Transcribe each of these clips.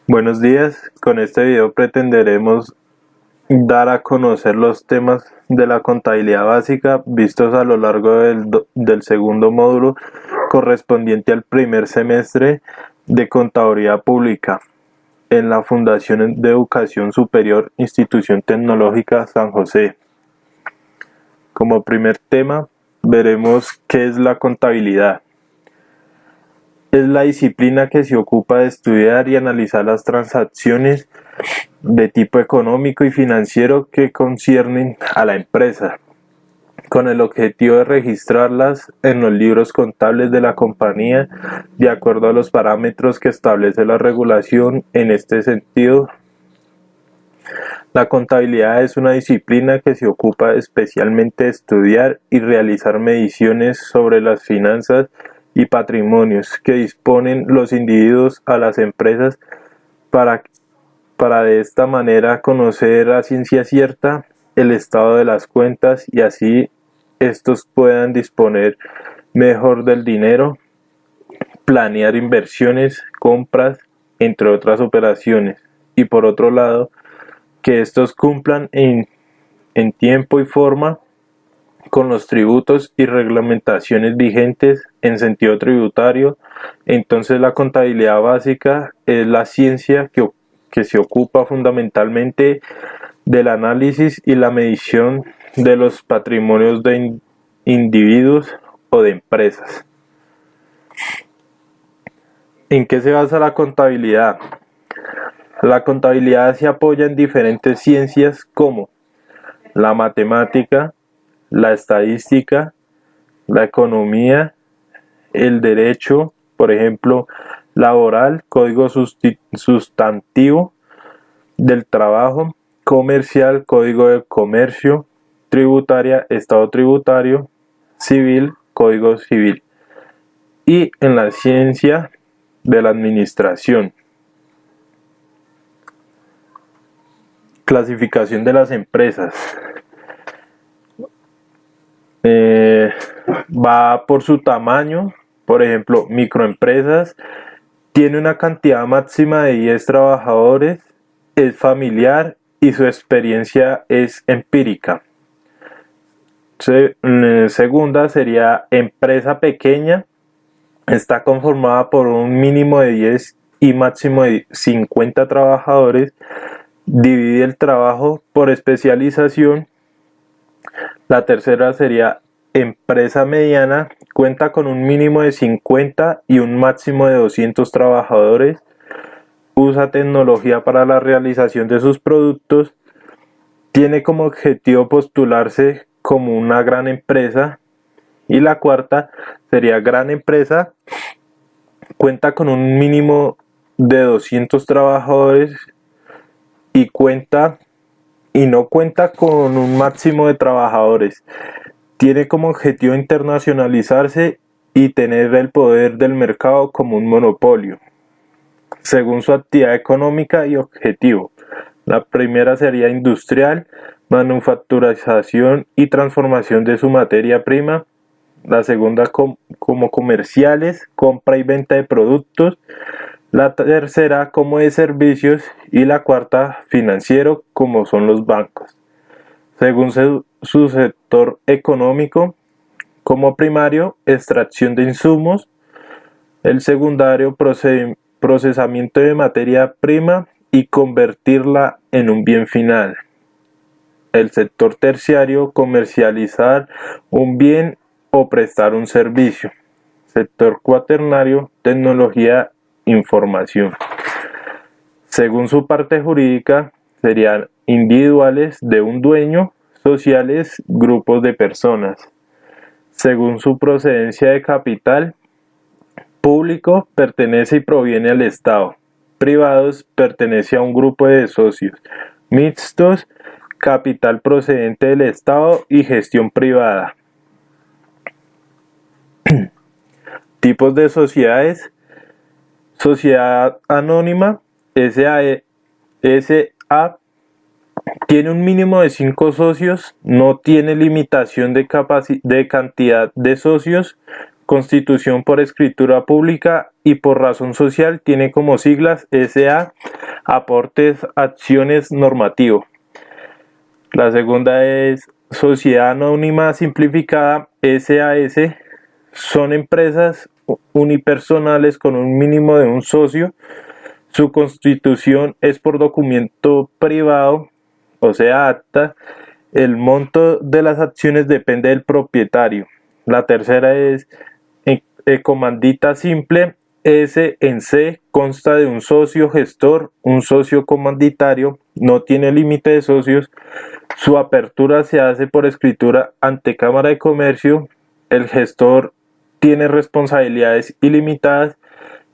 Buenos días, con este video pretenderemos dar a conocer los temas de la contabilidad básica vistos a lo largo del segundo módulo correspondiente al primer semestre de Contaduría Pública en la Fundación de Educación Superior Institución Tecnológica San José. Como primer tema veremos qué es la contabilidad. Es la disciplina que se ocupa de estudiar y analizar las transacciones de tipo económico y financiero que conciernen a la empresa, con el objetivo de registrarlas en los libros contables de la compañía de acuerdo a los parámetros que establece la regulación. En este sentido, la contabilidad es una disciplina que se ocupa especialmente de estudiar y realizar mediciones sobre las finanzas y patrimonios que disponen los individuos a las empresas para de esta manera conocer a ciencia cierta el estado de las cuentas y así estos puedan disponer mejor del dinero, planear inversiones, compras, entre otras operaciones, y por otro lado, que estos cumplan en tiempo y forma con los tributos y reglamentaciones vigentes en sentido tributario. Entonces la contabilidad básica es la ciencia que se ocupa fundamentalmente del análisis y la medición de los patrimonios de individuos o de empresas. ¿En qué se basa la contabilidad? La contabilidad se apoya en diferentes ciencias como la matemática, la estadística, la economía, el derecho, por ejemplo, laboral, código sustantivo del trabajo, comercial, código de comercio, tributaria, estado tributario, civil, código civil, y en la ciencia de la administración. Clasificación de las empresas. Va por su tamaño. Por ejemplo, microempresas tiene una cantidad máxima de 10 trabajadores, es familiar y su experiencia es empírica. Segunda sería empresa pequeña, está conformada por un mínimo de 10 y máximo de 50 trabajadores, divide el trabajo por especialización. La tercera sería empresa mediana, cuenta con un mínimo de 50 y un máximo de 200 trabajadores, usa tecnología para la realización de sus productos, tiene como objetivo postularse como una gran empresa. Y la cuarta sería gran empresa, cuenta con un mínimo de 200 trabajadores y no cuenta con un máximo de trabajadores. Tiene como objetivo internacionalizarse y tener el poder del mercado como un monopolio, según su actividad económica y objetivo. La primera sería industrial, manufacturización y transformación de su materia prima. La segunda como comerciales, compra y venta de productos. La tercera como de servicios y la cuarta financiero, como son los bancos. Según su sector económico, como primario, extracción de insumos, el secundario, procesamiento de materia prima y convertirla en un bien final. El sector terciario, comercializar un bien o prestar un servicio. Sector cuaternario, tecnología, información. Según su parte jurídica, serían individuales de un dueño, sociales, grupos de personas. Según su procedencia de capital, público pertenece y proviene al Estado. Privados pertenece a un grupo de socios. Mixtos, capital procedente del Estado y gestión privada. Tipos de sociedades. Sociedad anónima, SA tiene un mínimo de 5 socios, no tiene limitación de cantidad de socios, constitución por escritura pública y por razón social tiene como siglas SA, aportes, acciones, normativo. La segunda es Sociedad Anónima Simplificada, SAS. Son empresas unipersonales con un mínimo de un socio. Su constitución es por documento privado, o sea, acta. El monto de las acciones depende del propietario. La tercera es comandita simple. S en C consta de un socio gestor, un socio comanditario, no tiene límite de socios. Su apertura se hace por escritura ante Cámara de Comercio. El gestor tiene responsabilidades ilimitadas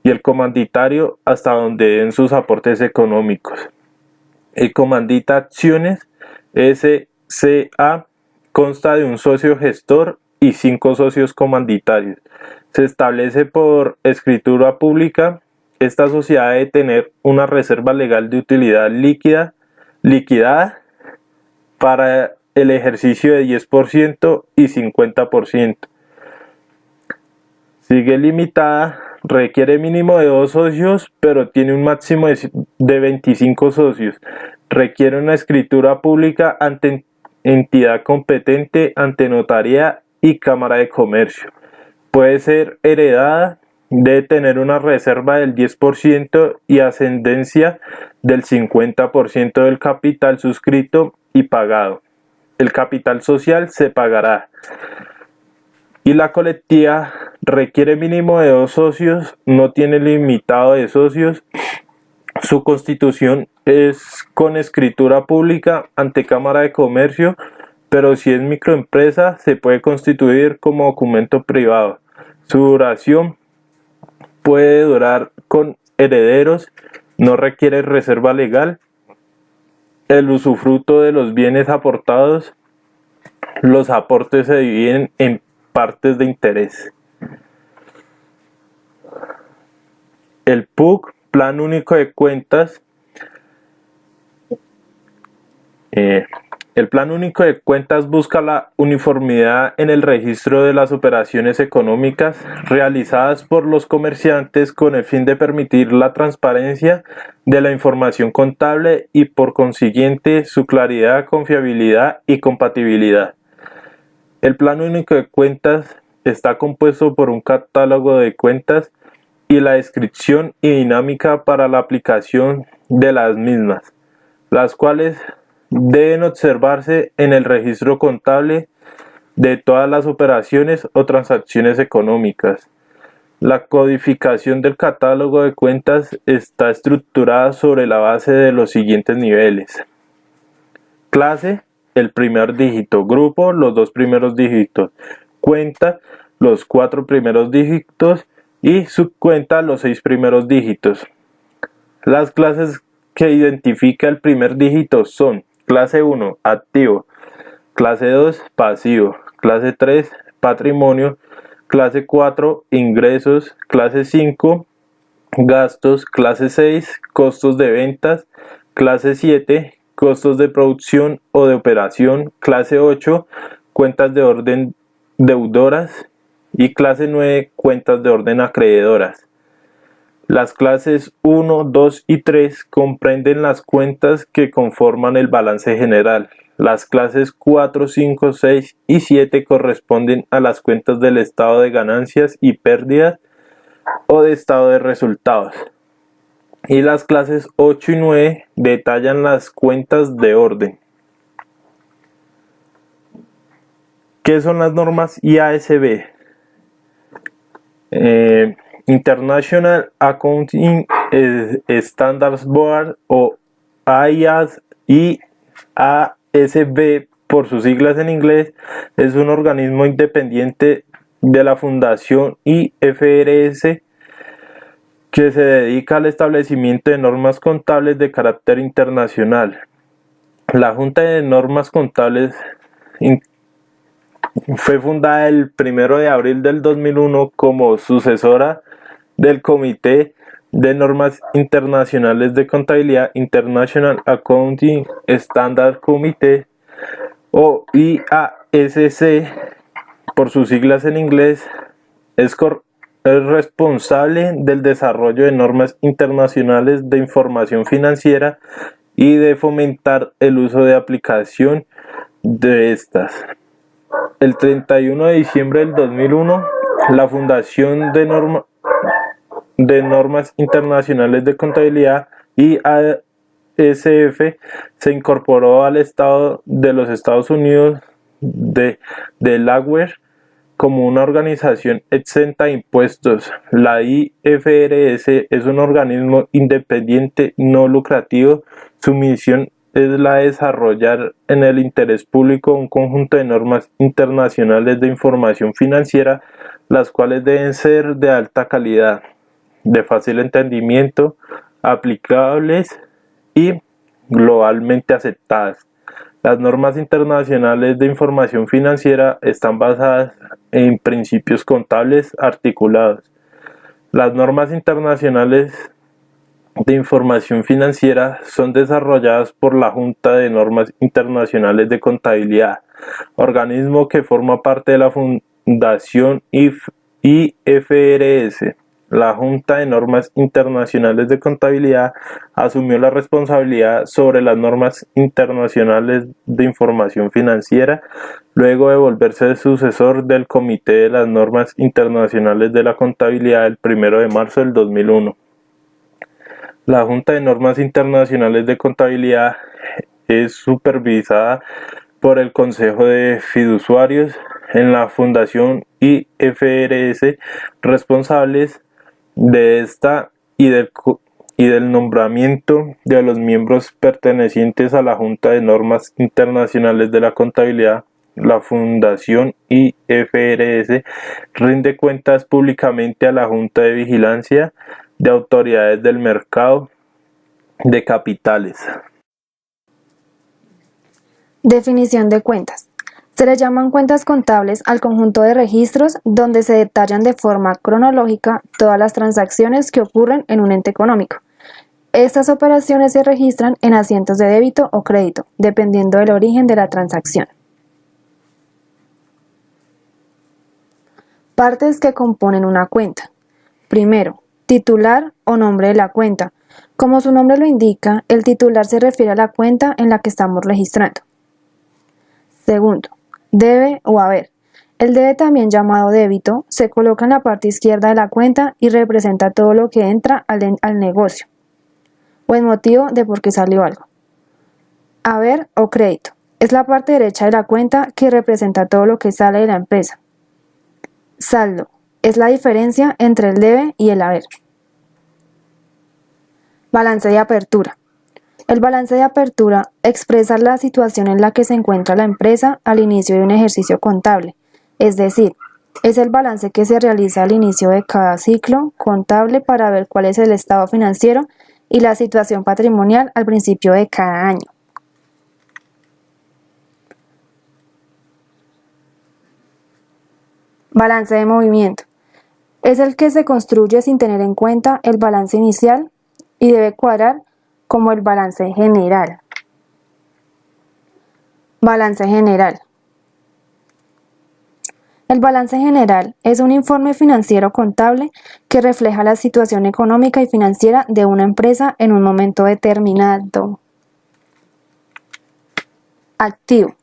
y el comanditario hasta donde den sus aportes económicos. El comandita acciones SCA consta de un socio gestor y 5 socios comanditarios. Se establece por escritura pública. Esta sociedad debe tener una reserva legal de utilidad liquidada para el ejercicio de 10% y 50%. Sigue limitada, requiere mínimo de 2 socios, pero tiene un máximo de 25 socios. Requiere una escritura pública ante entidad competente, ante notaría y Cámara de Comercio. Puede ser heredada, debe tener una reserva del 10% y ascendencia del 50% del capital suscrito y pagado. El capital social se pagará. Y la colectiva requiere mínimo de 2 socios, no tiene limitado de socios. Su constitución es con escritura pública ante Cámara de Comercio, pero si es microempresa se puede constituir como documento privado. Su duración puede durar con herederos, no requiere reserva legal. El usufructo de los bienes aportados, los aportes se dividen en partes de interés. El PUC, Plan Único de Cuentas. El Plan Único de Cuentas busca la uniformidad en el registro de las operaciones económicas realizadas por los comerciantes con el fin de permitir la transparencia de la información contable y por consiguiente su claridad, confiabilidad y compatibilidad. El Plan Único de Cuentas está compuesto por un catálogo de cuentas y la descripción y dinámica para la aplicación de las mismas, las cuales deben observarse en el registro contable de todas las operaciones o transacciones económicas. La codificación del catálogo de cuentas está estructurada sobre la base de los siguientes niveles. Clase, el primer dígito. Grupo, los 2 primeros dígitos. Cuenta, los 4 primeros dígitos. Y subcuenta, los 6 primeros dígitos. Las clases que identifica el primer dígito son: clase 1, activo; clase 2, pasivo; clase 3, patrimonio; clase 4, ingresos; clase 5, gastos; clase 6, costos de ventas; clase 7, costos de producción o de operación; clase 8, cuentas de orden deudoras; y clase 9, cuentas de orden acreedoras. Las clases 1, 2 y 3 comprenden las cuentas que conforman el balance general. Las clases 4, 5, 6 y 7 corresponden a las cuentas del estado de ganancias y pérdidas o de estado de resultados. Y las clases 8 y 9 detallan las cuentas de orden. ¿Qué son las normas IASB? International Accounting Standards Board, o IASB por sus siglas en inglés, es un organismo independiente de la Fundación IFRS que se dedica al establecimiento de normas contables de carácter internacional. La Junta de Normas Contables fue fundada el 1 de abril del 2001 como sucesora del Comité de Normas Internacionales de Contabilidad, International Accounting Standards Committee, o IASC por sus siglas en inglés. Es responsable del desarrollo de normas internacionales de información financiera y de fomentar el uso de aplicación de estas. El 31 de diciembre del 2001, la Fundación de Normas Internacionales de Contabilidad IASF se incorporó al Estado de los Estados Unidos de Delaware como una organización exenta de impuestos. La IFRS es un organismo independiente no lucrativo. Su misión es la de desarrollar en el interés público un conjunto de normas internacionales de información financiera, las cuales deben ser de alta calidad, de fácil entendimiento, aplicables y globalmente aceptadas. Las normas internacionales de información financiera están basadas en principios contables articulados. Las normas internacionales de información financiera son desarrolladas por la Junta de Normas Internacionales de Contabilidad, organismo que forma parte de la Fundación IFRS. La Junta de Normas Internacionales de Contabilidad asumió la responsabilidad sobre las normas internacionales de información financiera, luego de volverse sucesor del Comité de las Normas Internacionales de la Contabilidad el 1 de marzo del 2001. La Junta de Normas Internacionales de Contabilidad es supervisada por el Consejo de Fiduciarios en la Fundación IFRS, responsables de esta y del nombramiento de los miembros pertenecientes a la Junta de Normas Internacionales de la Contabilidad. La Fundación IFRS rinde cuentas públicamente a la Junta de Vigilancia de Autoridades del Mercado de Capitales. Definición de cuentas. Se le llaman cuentas contables al conjunto de registros donde se detallan de forma cronológica todas las transacciones que ocurren en un ente económico. Estas operaciones se registran en asientos de débito o crédito, dependiendo del origen de la transacción. Partes que componen una cuenta. Primero, titular o nombre de la cuenta. Como su nombre lo indica, el titular se refiere a la cuenta en la que estamos registrando. Segundo, debe o haber. El debe, también llamado débito, se coloca en la parte izquierda de la cuenta y representa todo lo que entra al negocio o el motivo de por qué salió algo. Haber o crédito es la parte derecha de la cuenta que representa todo lo que sale de la empresa. Saldo es la diferencia entre el debe y el haber. Balance de apertura. El balance de apertura expresa la situación en la que se encuentra la empresa al inicio de un ejercicio contable, es decir, es el balance que se realiza al inicio de cada ciclo contable para ver cuál es el estado financiero y la situación patrimonial al principio de cada año. Balance de movimiento. Es el que se construye sin tener en cuenta el balance inicial y debe cuadrar como el balance general. Balance general. El balance general es un informe financiero contable que refleja la situación económica y financiera de una empresa en un momento determinado. Activo.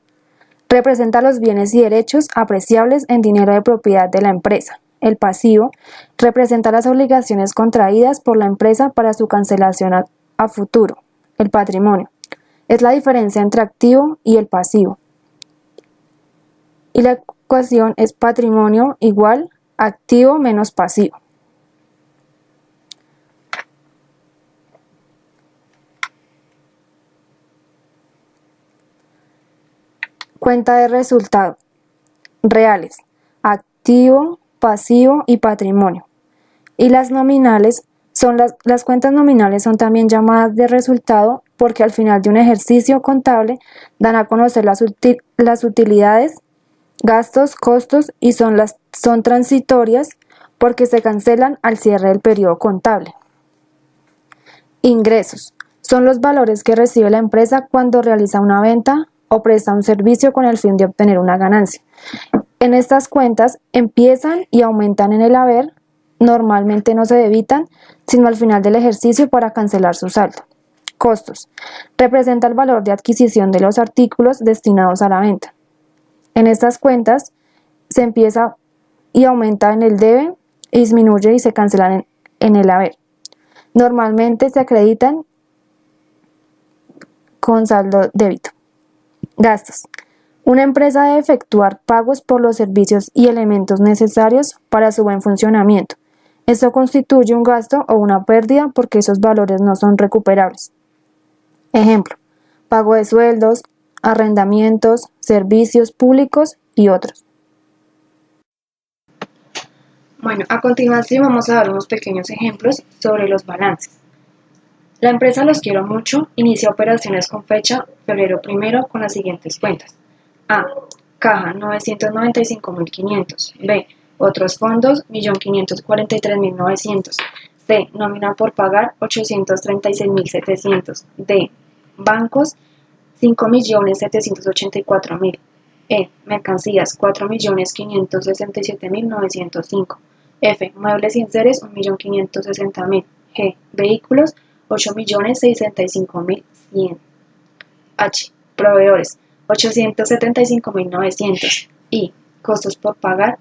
Representa los bienes y derechos apreciables en dinero de propiedad de la empresa. El pasivo representa las obligaciones contraídas por la empresa para su cancelación a futuro. El patrimonio es la diferencia entre activo y el pasivo. Y la ecuación es patrimonio igual activo menos pasivo. Cuenta de resultado. Reales, activo, pasivo y patrimonio. Y las nominales son las cuentas nominales son también llamadas de resultado porque al final de un ejercicio contable dan a conocer las utilidades, gastos, costos y son transitorias porque se cancelan al cierre del periodo contable. Ingresos son los valores que recibe la empresa cuando realiza una venta o presta un servicio con el fin de obtener una ganancia. En estas cuentas empiezan y aumentan en el haber, normalmente no se debitan, sino al final del ejercicio para cancelar su saldo. Costos. Representa el valor de adquisición de los artículos destinados a la venta. En estas cuentas se empieza y aumenta en el debe, disminuye y se cancelan en el haber. Normalmente se acreditan con saldo débito. Gastos. Una empresa debe efectuar pagos por los servicios y elementos necesarios para su buen funcionamiento. Esto constituye un gasto o una pérdida porque esos valores no son recuperables. Ejemplo, pago de sueldos, arrendamientos, servicios públicos y otros. Bueno, a continuación vamos a dar unos pequeños ejemplos sobre los balances. La empresa Los Quiero Mucho inicia operaciones con fecha febrero 1 con las siguientes cuentas. A. Caja 995.500. B. Otros fondos 1.543.900. C. Nómina por pagar 836.700. D. Bancos 5.784.000. E. Mercancías 4.567.905. F. Muebles y enseres 1.560.000. G. Vehículos 8.065.100. H. Proveedores 875.900. I. Costos por pagar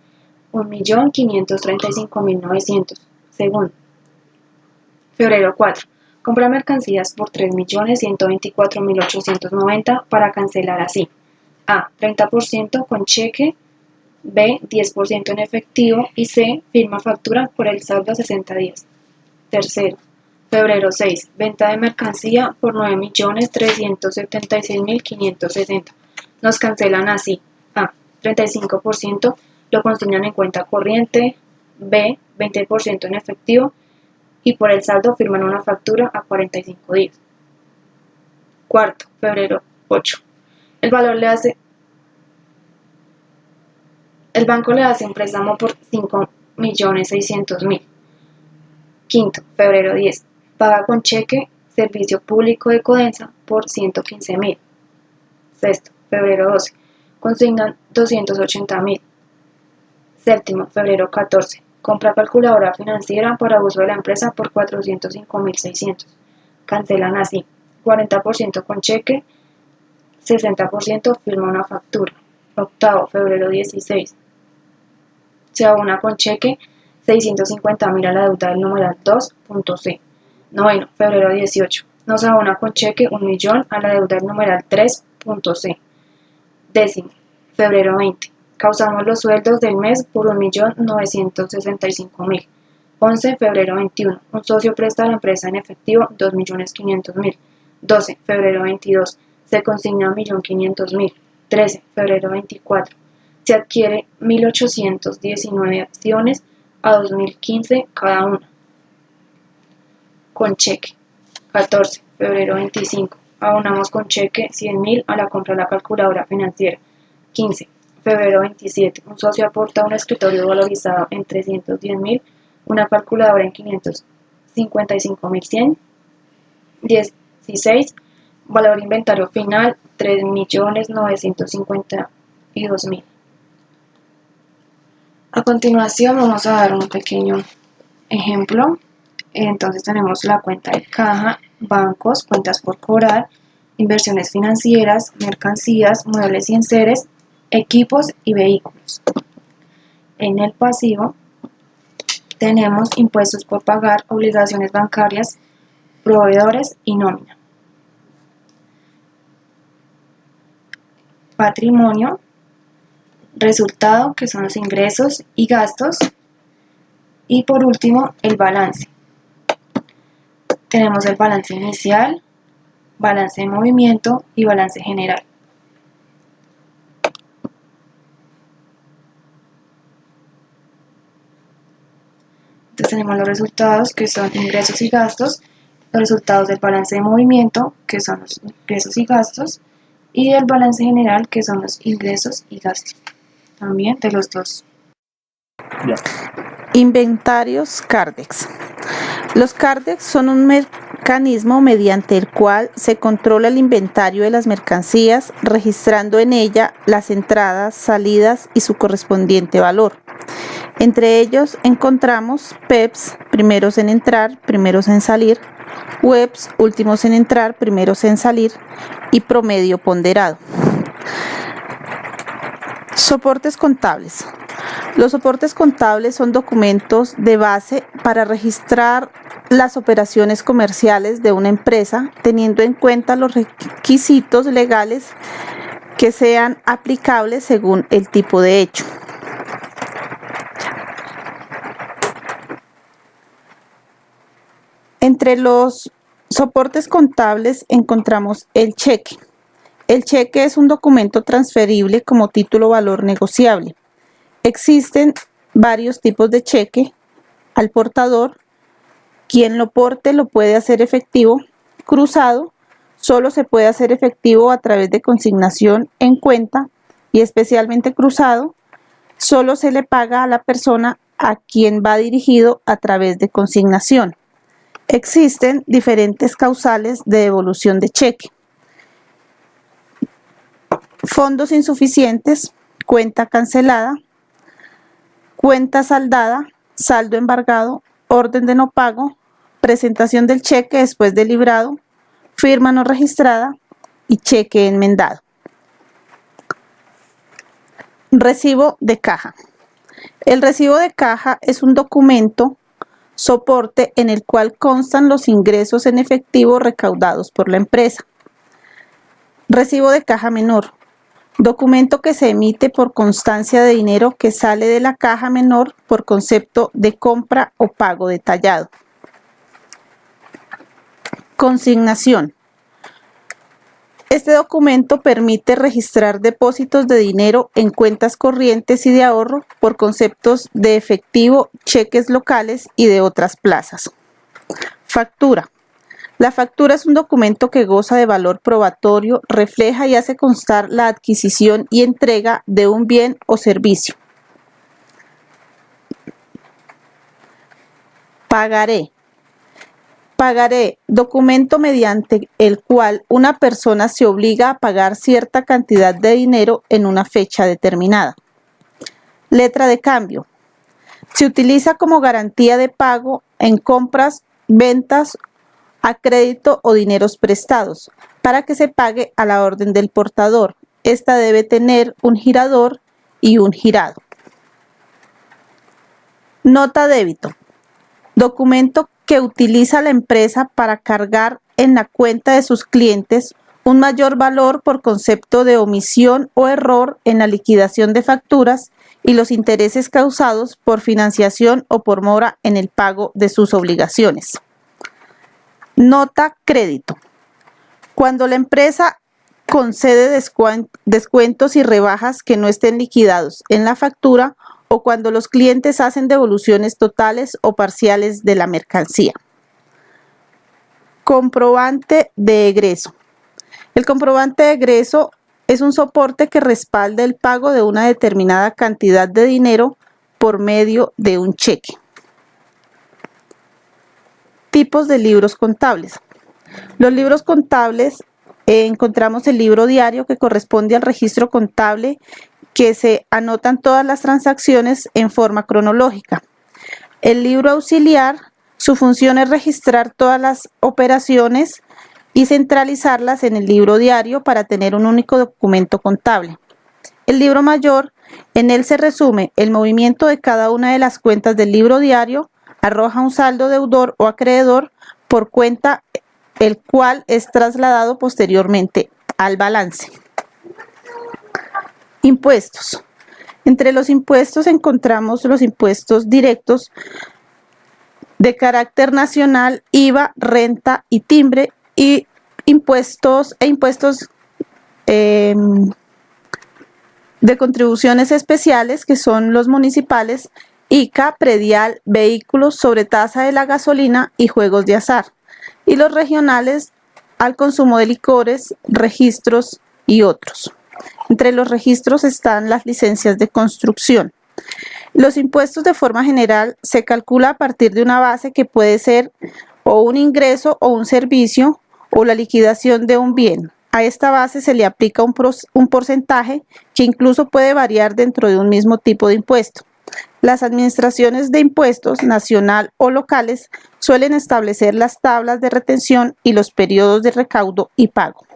1.535.900. Segundo. Febrero 4. Compra mercancías por 3.124.890 para cancelar así. A. 30% con cheque. B. 10% en efectivo. Y C. Firma factura por el saldo a 60 días. Tercero. Febrero 6. Venta de mercancía por 9.376.560. Nos cancelan así. A. 35% lo consignan en cuenta corriente. B. 20% en efectivo. Y por el saldo firman una factura a 45 días. Cuarto. Febrero 8. El banco le hace un préstamo por 5.600.000. Quinto. Febrero 10. Paga con cheque Servicio Público de Codensa por 115.000. Sexto. Febrero 12. Consignan 280.000. Séptimo. Febrero 14. Compra calculadora financiera para uso de la empresa por 405.600. Cancelan así. 40% con cheque, 60% firma una factura. Octavo. Febrero 16. Se abona con cheque 650.000 a la deuda del numeral 2.c. Noveno. Febrero 18. Nos abona con cheque 1.000.000 a la deuda del numeral 3.c. Décimo. Febrero 20. Causamos los sueldos del mes por 1.965.000. 11. Febrero 21. Un socio presta a la empresa en efectivo 2.500.000. 12. Febrero 22. Se consigna 1.500.000. 13. Febrero 24. Se adquiere 1.819 acciones a 2.015 cada una. Con cheque. 14. Febrero 25. Abonamos con cheque 100.000 a la compra de la calculadora financiera. 15. Febrero 27. Un socio aporta un escritorio valorizado en 310.000, una calculadora en 555.100. 16. Valor inventario final 3.952.000. A continuación vamos a dar un pequeño ejemplo. Entonces tenemos la cuenta de caja, bancos, cuentas por cobrar, inversiones financieras, mercancías, muebles y enseres, equipos y vehículos. En el pasivo tenemos impuestos por pagar, obligaciones bancarias, proveedores y nómina. Patrimonio, resultado, que son los ingresos y gastos. Y por último, el balance. Tenemos el balance inicial, balance de movimiento y balance general. Entonces tenemos los resultados, que son ingresos y gastos, los resultados del balance de movimiento, que son los ingresos y gastos, y del balance general, que son los ingresos y gastos, también de los dos. Inventarios Cardex. Los CARDEX son un mecanismo mediante el cual se controla el inventario de las mercancías, registrando en ella las entradas, salidas y su correspondiente valor. Entre ellos encontramos PEPs, primeros en entrar, primeros en salir, WEPs, últimos en entrar, primeros en salir, y promedio ponderado. Soportes contables. Los soportes contables son documentos de base para registrar las operaciones comerciales de una empresa, teniendo en cuenta los requisitos legales que sean aplicables según el tipo de hecho. Entre los soportes contables encontramos el cheque. El cheque es un documento transferible como título valor negociable. Existen varios tipos de cheque. Al portador, quien lo porte lo puede hacer efectivo. Cruzado, solo se puede hacer efectivo a través de consignación en cuenta, y especialmente cruzado, solo se le paga a la persona a quien va dirigido a través de consignación. Existen diferentes causales de devolución de cheque. Fondos insuficientes, cuenta cancelada, cuenta saldada, saldo embargado, orden de no pago, presentación del cheque después de librado, firma no registrada y cheque enmendado. Recibo de caja. El recibo de caja es un documento soporte en el cual constan los ingresos en efectivo recaudados por la empresa. Recibo de caja menor. Documento que se emite por constancia de dinero que sale de la caja menor por concepto de compra o pago detallado. Consignación. Este documento permite registrar depósitos de dinero en cuentas corrientes y de ahorro por conceptos de efectivo, cheques locales y de otras plazas. Factura. La factura es un documento que goza de valor probatorio, refleja y hace constar la adquisición y entrega de un bien o servicio. Pagaré. Pagaré, documento mediante el cual una persona se obliga a pagar cierta cantidad de dinero en una fecha determinada. Letra de cambio. Se utiliza como garantía de pago en compras, ventas, a crédito o dineros prestados, para que se pague a la orden del portador. Esta debe tener un girador y un girado. Nota débito. Documento que utiliza la empresa para cargar en la cuenta de sus clientes un mayor valor por concepto de omisión o error en la liquidación de facturas y los intereses causados por financiación o por mora en el pago de sus obligaciones. Nota crédito. Cuando la empresa concede descuentos y rebajas que no estén liquidados en la factura, o cuando los clientes hacen devoluciones totales o parciales de la mercancía. Comprobante de egreso. El comprobante de egreso es un soporte que respalda el pago de una determinada cantidad de dinero por medio de un cheque. Tipos de libros contables. Los libros contables, encontramos el libro diario, que corresponde al registro contable que se anotan todas las transacciones en forma cronológica. El libro auxiliar, su función es registrar todas las operaciones y centralizarlas en el libro diario para tener un único documento contable. El libro mayor, en él se resume el movimiento de cada una de las cuentas del libro diario, arroja un saldo deudor o acreedor por cuenta, el cual es trasladado posteriormente al balance. Impuestos. Entre los impuestos encontramos los impuestos directos de carácter nacional, IVA, renta y timbre, y impuestos de contribuciones especiales, que son los municipales, ICA, predial, vehículos, sobretasa de la gasolina y juegos de azar, y los regionales al consumo de licores, registros y otros. Entre los registros están las licencias de construcción. Los impuestos de forma general se calcula a partir de una base que puede ser o un ingreso o un servicio o la liquidación de un bien. A esta base se le aplica un porcentaje que incluso puede variar dentro de un mismo tipo de impuesto. Las administraciones de impuestos, nacional o locales, suelen establecer las tablas de retención y los periodos de recaudo y pago.